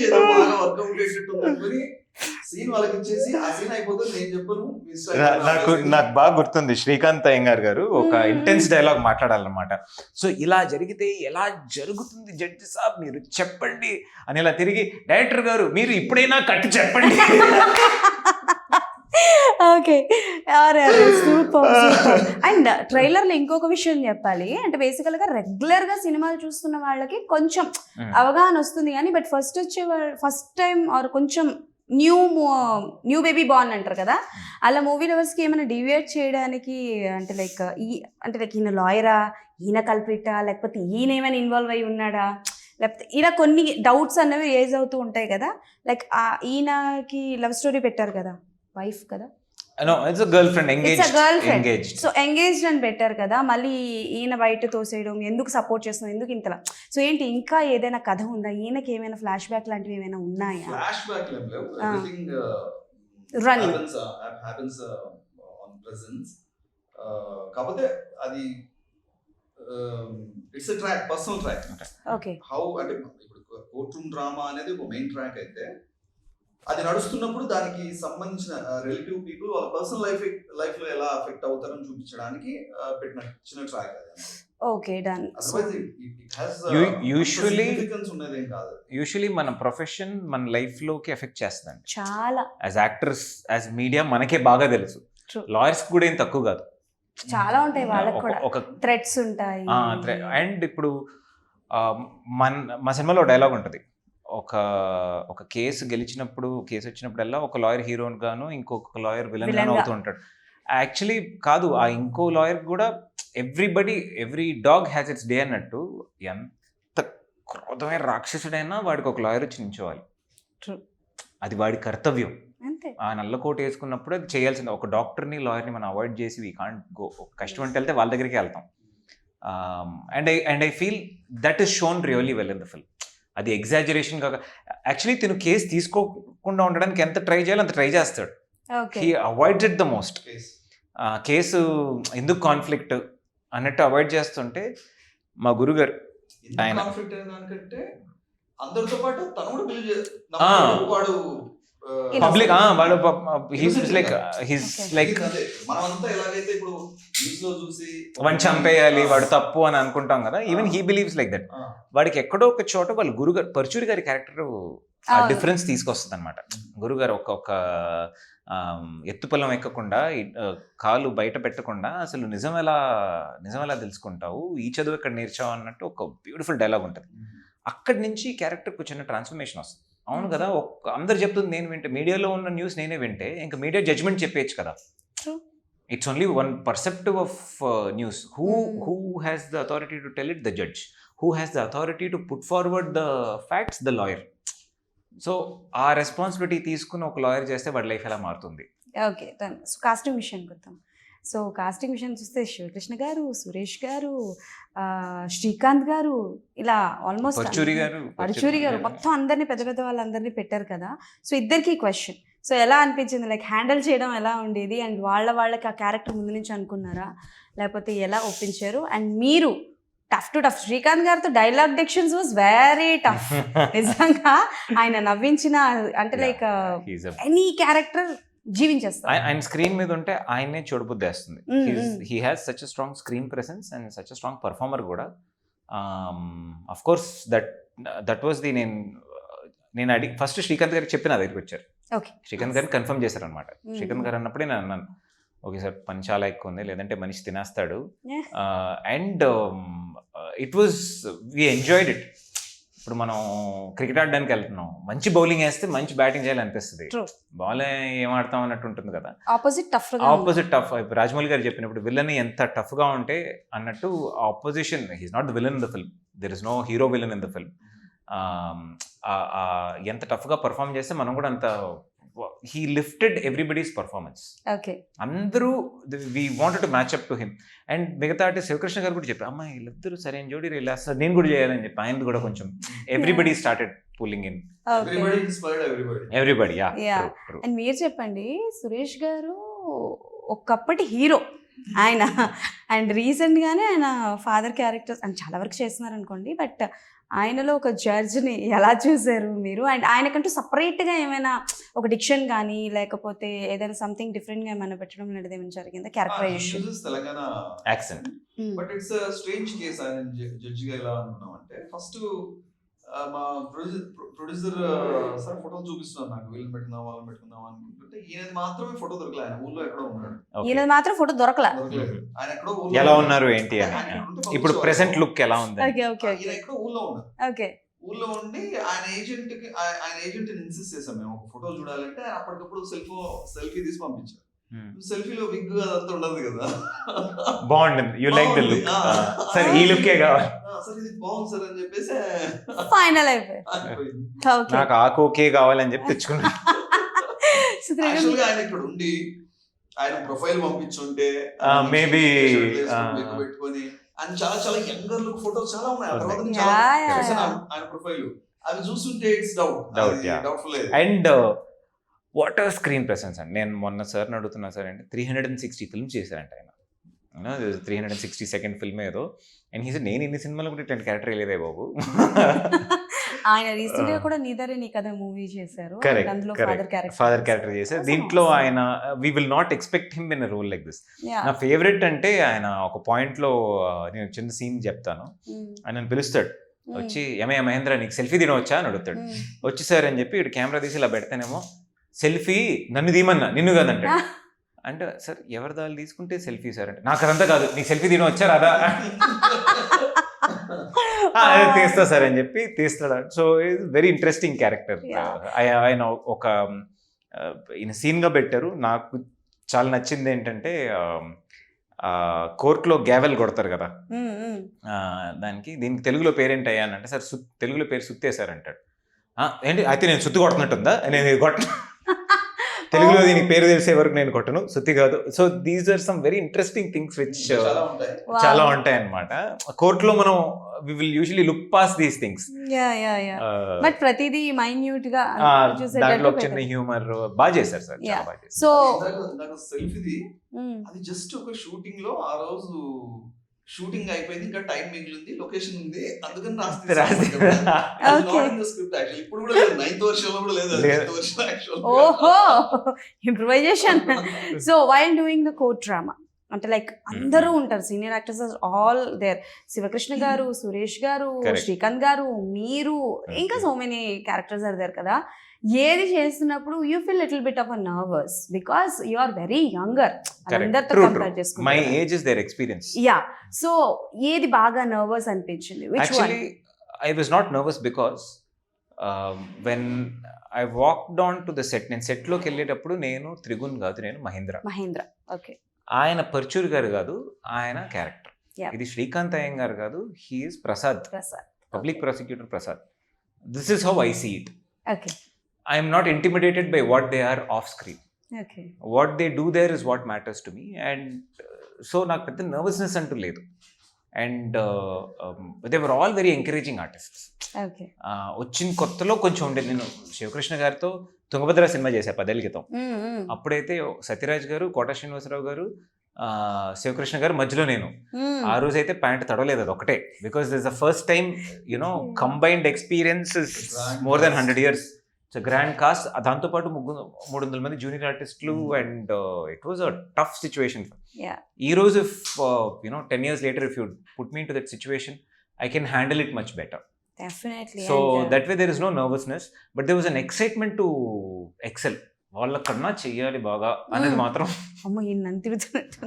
ఏదో బాగా వర్కౌట్ చేసేట్టుంది అనుకుని సీన్ వాళ్ళకి ఇచ్చేసి ఆ సీన్ అయిపోతుంది. నేను చెప్పను, నాకు బాగా గుర్తుంది శ్రీకాంత్ అయ్యంగార్ గారు ఒక ఇంటెన్స్ డైలాగ్ మాట్లాడాలన్నమాట. సో ఇలా జరిగితే ఎలా జరుగుతుంది జడ్జి సాబ్, మీరు చెప్పండి అని ఇలా తిరిగి, డైరెక్టర్ గారు మీరు ఇప్పుడైనా కట్ చెప్పండి. ఓకే. సూపర్. అండ్ ట్రైలర్లో ఇంకొక విషయం చెప్పాలి అంటే బేసికల్గా రెగ్యులర్గా సినిమాలు చూస్తున్న వాళ్ళకి కొంచెం అవగాహన వస్తుంది కానీ, బట్ ఫస్ట్ టైం ఆర్ కొంచెం న్యూ బేబీ బార్న్ అంటారు కదా, అలా మూవీ లవర్స్కి ఏమైనా డివియేట్ చేయడానికి అంటే లైక్ ఈయన లాయరా, ఈయన కల్ప్రిటా, లేకపోతే ఈయన ఏమైనా ఇన్వాల్వ్ అయి ఉన్నాడా, లేకపోతే ఇలా కొన్ని డౌట్స్ అన్నవి రేజ్ అవుతూ ఉంటాయి కదా, లైక్ ఈయనకి లవ్ స్టోరీ పెట్టారు కదా, వైఫ్ కదా, no it's a girlfriend It's a girlfriend. Engaged. సో ఎంగేజ్డ్ అని పెట్టారు కదా, మళ్ళీ ఈయన బయట తోసేయడం, ఎందుకు సపోర్ట్ చేస్తున్నాం, ఎందుకు ఇంతలా, సో ఏంటి ఇంకా ఏదైనా కథ ఉందా, ఈయనకి ఏమైనా ఫ్లాష్ బ్యాక్ లాంటివి ఏమైనా ఉన్నాయా? ఫ్లాష్ బ్యాక్ ఏం లేవు, everything Running. Happens on presence. కాకపోతే అది it's a track, personal track. Okay. How అంటే ఇప్పుడు కోర్ట్ రూమ్ డ్రామా అనేది ఒక మెయిన్ ట్రాక్ అయితే, అది నడుస్తున్నప్పుడు దానికి సంబంధించిన రిలేటివ్ పీపుల్ వాళ్ళ పర్సనల్ లైఫ్ లో ఎలా అఫెక్ట్ అవుతారని చూపించడానికి పెట్టిన చిన్న ట్రాక్ అది. Okay, done. Otherwise it has Usually- significance ఉన్నదేం కాదు. యూజువలీ మన ప్రొఫెషన్ మన లైఫ్ లోకి ఎఫెక్ట్ చేస్తుందండి. చాలా యాజ్ యాక్టర్స్, యాజ్ మీడియా మనకే బాగా తెలుసు. True. లాయర్స్ కూడా ఏం తక్కువ కాదు. చాలా ఉంటాయి వాళ్ళకి కూడా, ఒక థ్రెట్స్ ఉంటాయి. అండ్ ఇప్పుడు మా సినిమాలో డైలాగ్ ఉంటుంది, ఒక కేసు గెలిచినప్పుడు, కేసు వచ్చినప్పుడల్లా ఒక లాయర్ హీరోన్ గాను ఇంకొక లాయర్ విలన్ గాను అవుతూ ఉంటాడు. యాక్చువల్లీ కాదు, ఆ ఇంకో లాయర్ కూడా every dog has its day అన్నట్టు, ఎంత క్రోధమైన రాక్షసుడైనా వాడికి ఒక లాయర్ వచ్చి నించోవాలి. True. అది వాడి కర్తవ్యం. అంతే. ఆ నల్ల కోట్ వేసుకున్నప్పుడు అది చేయాల్సింది. ఒక డాక్టర్ని, లాయర్ని మనం అవాయిడ్ చేసి వీ కాంట్ గో. కష్టం అంటే వెళ్తే వాళ్ళ దగ్గరికి వెళ్తాం. And I feel that is shown really well in the film. అది ఎగ్జాజరేషన్ కాక, యాక్చువల్లీ తిను కేసు తీసుకోకుండా ఉండడానికి ఎంత ట్రై చేయాలో అంత ట్రై చేస్తాడు. Okay. He avoids it the most. Case. Case ఎందుకు కాన్ఫ్లిక్ట్ అన్నట్టు అవాయిడ్ చేస్తుంటే మా గురుగారు ఎందుకు ఆయన- కాన్ఫ్లిక్ట్ అయిన దానికంటే అందరితో పాటు తను కూడా బిలీవ్ ఆ. వాడు పబ్లిక్ వాడు హీస్ Innocent లైక్ గా. He's Okay. లైక్ అదే మనమంతా ఎలాగైతే ఇప్పుడు న్యూస్ లో చూసి వాడిని చంపేయాలి, వాడు తప్పు అని అనుకుంటాం కదా, even he believes like that. ఆ, వాడికి ఎక్కడో ఒక చోట వాళ్ళ గురుగారు, పరచూరి గారి క్యారెక్టర్ అవును. డిఫరెన్స్ తీసుకొస్తుంది అనమాట. గురుగారు ఒక ఎత్తుపల్లం ఎక్కకుండా, కాలు బయట పెట్టకుండా అసలు నిజం ఎలా తెలుసుకుంటావు, ఈ చదువు ఎక్కడ నేర్చావు అన్నట్టు ఒక బ్యూటిఫుల్ డైలాగ్ ఉంటుంది. అక్కడి నుంచి క్యారెక్టర్కి చిన్న ట్రాన్స్ఫర్మేషన్ వస్తుంది. అవును కదా, అందరు చెప్తుంది నేను వింటే, మీడియాలో ఉన్న న్యూస్ నేనే వింటే ఇంకా మీడియా జడ్జ్మెంట్ చెప్పేయచ్చు కదా. True. It's only one perceptive of news. Who has the authority to tell it? The judge. Who has the authority to put forward the facts? The lawyer. So ఆ responsibility తీసుకుని ఒక lawyer చేస్తే వాడి life ఎలా మారుతుంది. Okay, done. So casting విషయానికి వద్దాం. So casting విషయం చూస్తే శివకృష్ణ గారు, సురేష్ గారు, శ్రీకాంత్ గారు, ఇలా ఆల్మోస్ట్ పరచూరి గారు మొత్తం అందరినీ, పెద్ద పెద్ద వాళ్ళందరినీ పెట్టారు కదా. సో ఇద్దరికి క్వశ్చన్, సో ఎలా అనిపించింది, లైక్ హ్యాండిల్ చేయడం ఎలా ఉండేది, అండ్ వాళ్ళకి ఆ క్యారెక్టర్ ముందు నుంచి అనుకున్నారా, లేకపోతే ఎలా ఒప్పించారు? అండ్ మీరు టఫ్ టు టఫ్, శ్రీకాంత్ గారితో డైలాగ్ డిక్షన్స్ వాజ్ వెరీ టఫ్. నిజంగా ఆయన నవ్వించిన, అంటే లైక్ ఎనీ క్యారెక్టర్ జీవించేస్తారు. ఆయన స్క్రీన్ మీద ఉంటే ఆయనే చూడబుద్దేస్తుంది. He has such a strong screen presence and such a strong performer కూడా. Of course that was the నేను అడిగి ఫస్ట్ శ్రీకాంత్ గారికి చెప్పి నా దగ్గరికి వచ్చారు. ఓకే. శ్రీకాంత్ గారిని కన్ఫర్మ్ చేశారనమాట. శ్రీకాంత్ గారు అన్నప్పుడే నేను అన్నాను, ఓకే సార్ పని చాలా ఎక్కువ ఉంది, లేదంటే మనిషి తినేస్తాడు. And it was we enjoyed it. ఇప్పుడు మనం క్రికెట్ ఆడడానికి వెళ్తున్నాం, మంచి బౌలింగ్ వేస్తే మంచి బ్యాటింగ్ చేయాలనిపిస్తుంది. True. బాల్ ఏం ఆడతాం అన్నట్టు ఉంటుంది కదా. Opposite tough. రాజమౌళి గారు చెప్పినప్పుడు విలన్ ఎంత టఫ్ గా ఉంటే అన్నట్టు, opposition he's not the villain in the film, there is no hero villain in the film. ఎంత టఫ్ గా పర్ఫామ్ చేస్తే మనం కూడా అంత, he lifted everybody's performance. Okay. అందరూ we wanted to match up to him. And మిగతా అంటే శివకృష్ణ గారు కూడా చెప్పారు, అమ్మాయి వీళ్ళిద్దరూ సరైన జోడీ రిలాస్, నేను కూడా చేయాలని చెప్పి ఆయన కూడా కొంచెం everybody started pulling in. Everybody. And మీరు చెప్పండి, సురేష్ గారు ఒకప్పటి హీరో ఆయన, అండ్ రీసెంట్గానే ఆయన ఫాదర్ క్యారెక్టర్స్ అండ్ చాలా వరకు చేస్తున్నారు అనుకోండి, బట్ ఆయనలో ఒక జడ్జ్ని ఎలా చూసారు మీరు? అండ్ ఆయనకంటూ సపరేట్గా ఏమైనా ఒక డిక్షన్ కానీ, లేకపోతే ఏదైనా సంథింగ్ డిఫరెంట్గా ఏమైనా పెట్టడం అనేది ఏమైనా జరిగిందా characterization? Telangana accent. But it's strange case. ఆయన జడ్జి గా ఎలా అనుకున్నాం అంటే, ఫస్ట్ మా ప్రొడ్యూసర్ సార్ ఫోటోలు చూపిస్తున్నారు నాకు, వీళ్ళని పెట్టుకుందాం వాళ్ళని పెట్టుకుందాం అనుకుంటుంటే ఈయనది మాత్రమే ఫోటో దొరకలే. ఆయన ఊళ్ళో ఎక్కడో ఉన్నాడు. ఈయన మాత్రం ఫోటో దొరకలా. ఆయన ఎక్కడో ఎలా ఉన్నారు ఏంటి అని, ఇప్పుడు ప్రెసెంట్ లుక్ ఎలా ఉంది? ఈయన ఎక్కడో ఊళ్ళో ఉన్నారు. ఓకే. ఊళ్ళో ఉండి ఆయన ఏజెంట్ ఇన్సిస్ట్ చేసాం మేము, ఒక ఫోటో చూడాలంటే ఆయన అప్పటికప్పుడు సెల్ఫీ తీసి పంపించారు. సెల్ఫీలో విగ్ అదంతా ఉండదు కదా, బాగుంటుంది. You like the look. సరే ఈ లుక్కే కావాలి. సార్ ఇది బాగుంది సార్ అని చెప్పేసి ఫైనల్ అయిపోయి ఆగిపోయింది. ఓకే నాకు ఆకు ఓకే కావాలని చెప్పి తెచ్చుకున్నాను. సో త్రివిక్రమ్ Actually గా ఆయన ఇక్కడ ఉండి ఆయన ప్రొఫైల్ పంపించుంటే maybe, పెట్టుకొని ఆయన చాలా చాలా యంగర్ లుక్ ఫోటోస్ చాలా ఉన్నాయి. ఆ తర్వాత నేను Yeah, చాలా yeah, చూసాను yeah. ఆయన ప్రొఫైల్. అవి చూస్తుంటే it's doubt, Yeah. Doubtful. And what or screen presence అండి. నేను మొన్న సార్ని అడుగుతున్నా సార్ అంటే 360 ఫిల్మ్స్ చేశారంట ఆయన. 362nd ఫిల్మ్ ఏదో. అండ్ హీ నేను ఇన్ని సినిమాలు కూడా ఇట్లాంటి క్యారెక్టర్ లేదే బాబు. ఆయన రీసెంట్ గా కూడా నీదరే నీ కథ మూవీ చేశారు. Correct, అందులో correct. ఫాదర్ ఫాదర్ క్యారెక్టర్ చేశారు. దీంట్లో ఆయన we will not expect him in role like this. నా ఫేవరెట్ అంటే ఆయన ఒక పాయింట్ లో నేను చిన్న సీన్ చెప్తాను. ఆయన పిలుస్తాడు వచ్చి ఏమయ్య మహేంద్ర నీకు సెల్ఫీ తినవచ్చా అని అడుగుతాడు. వచ్చి సార్ అని చెప్పి ఇటు కెమెరా తీసి ఇలా పెడతానేమో సెల్ఫీ నన్ను తీమన్నా నిన్ను కాదంటాడు. అంటే సార్ ఎవరి దాళ్ళు తీసుకుంటే సెల్ఫీ సార్ అంటే నాకు అదంతా కాదు నీకు సెల్ఫీ తినవచ్చా రాదా తీస్తా సార్ అని చెప్పి తీస్తాడు. So it's very interesting character. ఆయన ఒక ఈయన సీన్గా పెట్టారు. నాకు చాలా నచ్చింది ఏంటంటే కోర్టులో గ్యావెల్ కొడతారు కదా దీనికి తెలుగులో పేరేంటి అయ్యా అని అంటే సార్ తెలుగులో పేరు సుత్తే సార్ అంటాడు. ఏంటి అయితే నేను సుత్తి కొడుతున్నట్టుందా నేను కొట్ట తెలుగులో దీనికి పేరు తెలిసే వరకు నేను కొట్టను సుత్తి కాదు. So these are some very interesting things which చాలా ఉంటాయి అన్నమాట. కోర్టులో మనం we will usually look pass these things. But ప్రతిదీ మైన్యూట్ గా దాంట్లో చిన్న హ్యూమర్ బాగా చేశారు సార్. సో సెల్ఫీది అది జస్ట్ ఒక షూటింగ్ లో ఆ రోజు షూటింగ్ అయిపోయింది, ఇంకా టైం మిగిలింది, లొకేషన్ ఉంది, అందుకని ఇప్పుడు కూడా లేదు, 9th వర్షంలో కూడా లేదు. ఓహో improvisation. So while doing the court drama అంటే లైక్ అందరూ ఉంటారు senior actors all there. Sivakrishna గారు, సురేష్ గారు, శ్రీకాంత్ గారు, మీరు, ఇంకా so many characters are there కదా. ఏది చేస్తున్నప్పుడు you feel little bit of a nervous because you are very younger అందరితో కంపేర్ చేసుకుంటే. My age is their experience. Yeah so ఏది బాగా నర్వస్ అనిపించింది? Actually I was not nervous because when I walked on to the set, నేను సెట్లోకి వెళ్ళేటప్పుడు నేను త్రిగుణ్ కాదు, నేను మహేంద్ర. ఓకే. ఆయన పర్చూర్ గారు కాదు, ఆయన క్యారెక్టర్. Yeah. ఇది శ్రీకాంత్ అయ్యంగార్ కాదు, he's Prasad, public prosecutor Prasad. This is how I see it. Okay. I'm not intimidated by what they are off screen. Okay. What they do there is what matters to me. And so నాకు పెద్ద నర్వస్నెస్ అంటూ లేదు. And they were all very encouraging artists. Okay. వచ్చిన కొత్తలో కొంచెం ఉండేది. నేను శివకృష్ణ గారితో తుంగభద్ర సినిమా చేశా 10 ఏళ్ల క్రితం. అప్పుడైతే సత్యరాజ్ గారు, కోట శ్రీనివాసరావు గారు, శివకృష్ణ గారు, మధ్యలో నేను. ఆ రోజు అయితే ప్యాంట్ తడవలేదు, అది ఒకటే. Because this the first time you know combined experience more than 100 years. It's grand cost. దాంతోపాటు 300 మంది జూనియర్ ఆర్టిస్టులు. And it was a tough situation. ఈ రోజు if 10 years later if you put me into that situation, I can handle it much better. Definitely. So that way there is no nervousness, but there was an excitement to excel. వాళ్ళకన్నా చెయ్యాలి బాగా అనేది మాత్రం అమ్మో ఈయన తిరుగుతున్నట్టు.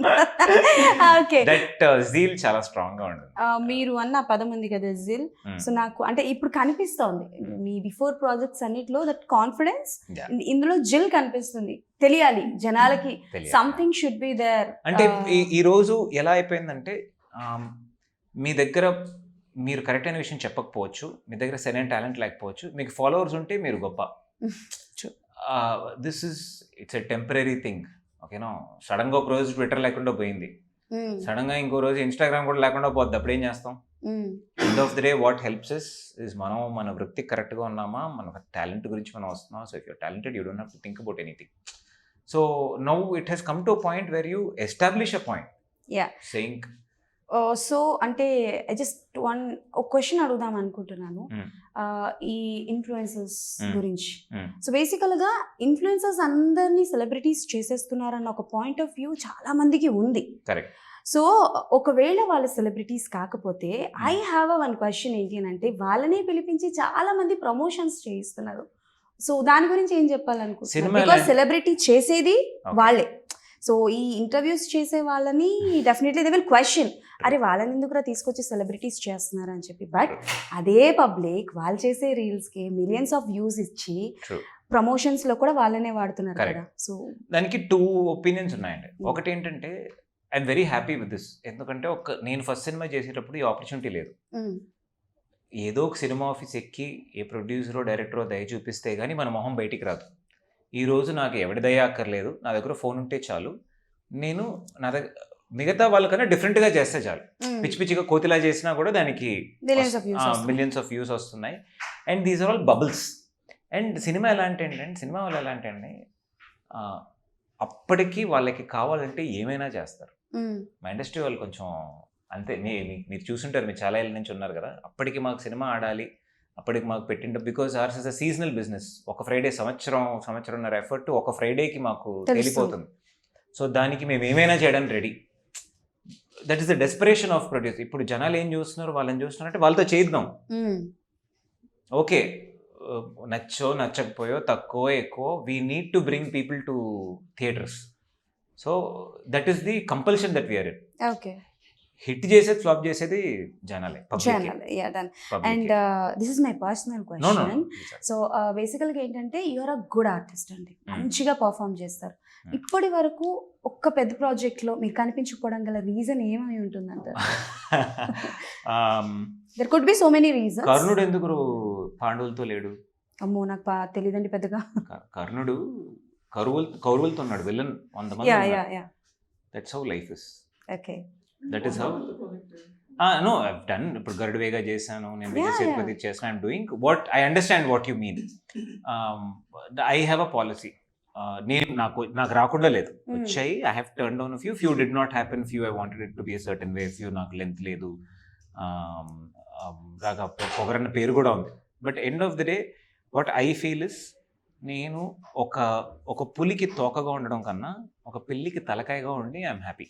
Okay. That zeal చాలా strong గా ఉంటుంది. మీరు అన్న పదం ఉంది కదా జీల్. సో నాకు అంటే ఇప్పుడు కనిపిస్తోంది మీ బిఫోర్ ప్రాజెక్ట్స్ అన్నిట్లో దట్ కాన్ఫిడెన్స్, ఇందులో జిల్ కనిపిస్తుంది. తెలియాలి జనాలకి, సంథింగ్ షుడ్ బి దేర్. అంటే ఈ రోజు ఎలా అయిపోయిందంటే మీ దగ్గర మీరు కరెక్ట్ అయిన విషయం చెప్పకపోవచ్చు, మీ దగ్గర సరైన టాలెంట్ లేకపోవచ్చు, మీకు ఫాలోవర్స్ ఉంటే మీరు గొప్ప. This it's a temporary thing. ఓకేనా, సడన్ గా ఒక రోజు ట్విట్టర్ లేకుండా పోయింది, సడన్ గా ఇంకో రోజు ఇన్స్టాగ్రామ్ కూడా లేకుండా పోద్ది, అప్పుడు ఏం చేస్తాం? End of the day what helps is మనం మన వృత్తి కరెక్ట్ గా ఉన్నామా, మన టాలెంట్ గురించి మనం వస్తున్నాం. So if you're talented you don't have to think about anything. So now it has come to a point where you establish a point saying. So అంటే జస్ట్ ఒక క్వశ్చన్ అడుగుదాం అనుకుంటున్నాను ఈ ఇన్ఫ్లుయెన్సర్స్ గురించి. సో బేసికల్గా ఇన్ఫ్లుయెన్సర్స్ అందరినీ celebrities చేసేస్తున్నారన్న ఒక point of view చాలా మందికి ఉంది. కరెక్ట్. సో ఒకవేళ వాళ్ళ సెలబ్రిటీస్ కాకపోతే ఐ హ్యావ్ వన్ క్వశ్చన్ ఏంటి అని అంటే, వాళ్ళనే పిలిపించి చాలా మంది ప్రమోషన్స్ చేయిస్తున్నారు. సో దాని గురించి ఏం చెప్పాలనుకుంటున్నారు? బికాస్ సెలబ్రిటీ చేసేది వాళ్ళే. సో ఈ ఇంటర్వ్యూస్ చేసే వాళ్ళని డెఫినెట్లీ దే విల్ క్వశ్చన్, అరే వాళ్ళని ఎందుకు తీసుకొచ్చి సెలబ్రిటీస్ చేస్తున్నారు అని చెప్పి. బట్ అదే పబ్లిక్ వాళ్ళు చేసే రీల్స్కి మిలియన్స్ ఆఫ్ వ్యూస్ ఇచ్చి ప్రమోషన్స్ లో కూడా వాళ్ళనే వాడుతున్నారు కదా. సో దానికి 2 ఒపీనియన్స్ ఉన్నాయండి. ఒకటి ఏంటంటే I'm very happy with this. ఎందుకంటే నేను ఫస్ట్ సినిమా చేసేటప్పుడు ఈ ఆపర్చునిటీ లేదు. ఏదో ఒక సినిమా ఆఫీస్ ఎక్కి ఏ ప్రొడ్యూసరో డైరెక్టరో దయ చూపిస్తే కానీ మన మొహం బయటికి రాదు. ఈరోజు నాకు ఎవడి దయ అక్కర్లేదు, నా దగ్గర ఫోన్ ఉంటే చాలు. నేను మిగతా వాళ్ళకన్నా డిఫరెంట్గా చేస్తే చాలు. పిచ్చి పిచ్చిగా కోతిలా చేసినా కూడా దానికి మిలియన్స్ ఆఫ్ వ్యూస్ వస్తున్నాయి. And these are all bubbles. And cinema cinema వాళ్ళు ఎలా అంటే అండి, అప్పటికి వాళ్ళకి కావాలంటే ఏమైనా చేస్తారు. మా ఇండస్ట్రీ వాళ్ళు కొంచెం అంతే. మీరు చూసుంటారు, మీరు చాలా ఏళ్ళ నుంచి ఉన్నారు కదా. అప్పటికి మాకు సినిమా ఆడాలి, అప్పటికి మాకు పెట్టిండ, because ours is a seasonal business. ఒక ఫ్రైడే సంవత్సరంన్నర ఎఫర్ట్ ఒక ఫ్రైడేకి మాకు వెళ్ళిపోతుంది. సో దానికి మేము ఏమైనా చేయడానికి ready. That is the desperation of produce. ఇప్పుడు జనాలు ఏం చూస్తున్నారు, వాళ్ళని చూస్తున్నారు అంటే వాళ్ళతో చేద్దాం. ఓకే, నచ్చకపోయో తక్కువ ఎక్కువ, we need to bring people to theatres. So that is the compulsion that we're in. Okay, hit చేసేది ఫ్లాప్ చేసేది జనాలే. And this is my personal question. So బేసికల్గా ఏంటంటే యూఆర్ అ గుడ్ ఆర్టిస్ట్ అండి, మంచిగా పర్ఫామ్ చేస్తారు. ఇప్పటి వరకు ఒక్క పెద్ద ప్రాజెక్ట్ లో మీకు కనిపించకపోవడం గల రీజన్ ఏమై ఉంటుందంటారు? There could be so many reasons. కర్ణుడు ఎందుకు పాండవులతో లేడు? అమ్మో, నాకు తెలియదండి పెద్దగా. కర్ణుడు కౌరవులతో ఉన్నాడు, విలన్ 100 మంది. That's how life is. Okay, that is how. No, I've done. ఇప్పుడు గరుడవేగా చేశాను, నేను విజయ్ సేతుపతి చేశాను. I'm doing what I understand what you mean. I have a policy. నాకు రాకుండా లేదు, వచ్చాయి. I have turned down few did not happen, few I wanted it to be a certain way, few నాకు length లేదు, నాకు పొగరన్న పేరు కూడా ఉంది. But end of the day what I feel is, నేను ఒక పులికి తోకగా ఉండడం కన్నా ఒక పిల్లికి తలకాయగా ఉండి I'm happy.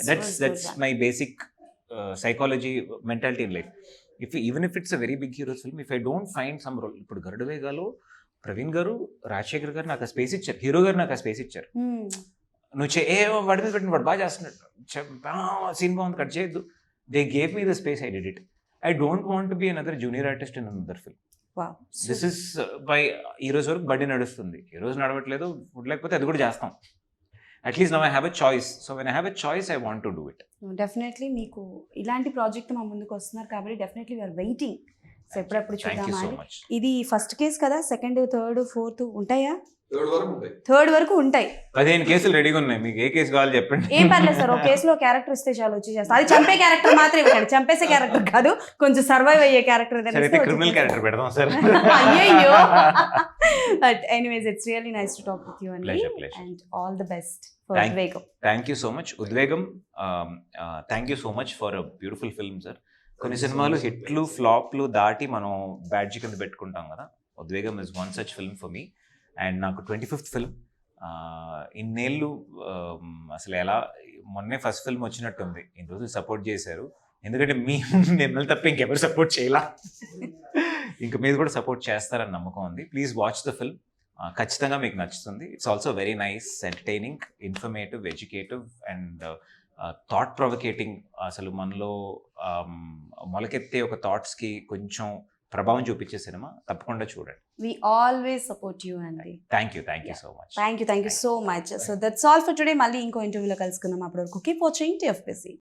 That's my basic psychology mentality in life. Even if it's a very big hero's film, if I don't find some role, ఇప్పుడు గరుడవేగాలో ప్రవీణ్ గారు, రాజశేఖర్ గారు నాకు ఆ స్పేస్ ఇచ్చారు, హీరో గారు నాకు ఆ స్పేస్ ఇచ్చారు. నువ్వు వాడి మీద పెట్టిన వాడు బాగా చేస్తున్నాడు, సీన్ బాగుంది, కట్ చేయొద్దు. They gave me the space, I did it. I don't want to be another junior artist in another film. This is by ఈ రోజు వరకు బడ్డీ నడుస్తుంది, ఈ రోజు నడవట్లేదు, ఫుడ్ లేకపోతే అది కూడా చేస్తాం. At least now I have a choice. So when I have a choice, I want to do it. Definitely మీకు ఇలాంటి ప్రాజెక్ట్ మా ముందుకు వస్తున్నారు కాబట్టి డెఫినెట్లీ వీఆర్ వెయిటింగ్. సో ఎప్పుడెప్పుడు చూద్దామా. ఇది ఫస్ట్ కేసు కదా, సెకండ్, థర్డ్, ఫోర్త్ ఉంటాయా? థర్డ్ వరకు ఉంటాయి. 15 కేసులు రెడీగా ఉన్నాయి, మీకు ఏ కేసు కావాలి చెప్పండి. ఏం పర్లేదు సార్, ఒక కేసులో క్యారెక్టర్ ఇస్తే చాలు, వచ్చి చేస్తాం. అది చంపే క్యారెక్టర్ మాత్రం ఇవ్వకండి, చంపేసే క్యారెక్టర్ కాదు, కొంచెం సర్వైవ్ అయ్యే క్యారెక్టర్. క్రిమినల్ క్యారెక్టర్ పెడదాం సార్. అయ్యో. But anyways, it's really nice to talk with you అండి, and all the best for Udvegam. Thank you so much Udvegam. Thank you so much for a beautiful film sir. కొన్ని సినిమాలు హిట్లు ఫ్లాప్లు దాటి మనం badge కింద పెట్టుకుంటాం కదా, ఉద్వేగం is one such film for me. And నాకు 25th ఫిల్మ్. ఇన్నేళ్ళు అసలు ఎలా, మొన్నే ఫస్ట్ ఫిల్మ్ వచ్చినట్టుంది. ఇన్ని రోజులు సపోర్ట్ చేశారు, ఎందుకంటే మిమ్మల్ని తప్ప ఇంకెవరు సపోర్ట్ చేయాల. ఇంకా మీరు కూడా సపోర్ట్ చేస్తారని నమ్మకం ఉంది. ప్లీజ్ వాచ్ ద ఫిల్మ్, ఖచ్చితంగా మీకు నచ్చుతుంది. It's also very nice, entertaining, informative, educative and thought provoking. అసలు మనలో మొలకెత్తే ఒక థాట్స్కి కొంచెం ప్రభావం చూపించే సినిమా, తప్పకుండా చూడండి. We always support you అండి. Thank you so much. Thank you so much. So that's all for today. మళ్ళీ ఇంకో ఇంటర్వ్యూలో కలుసుకుందాం. అప్పటి వరకు కీప్ వాచింగ్ TFPC.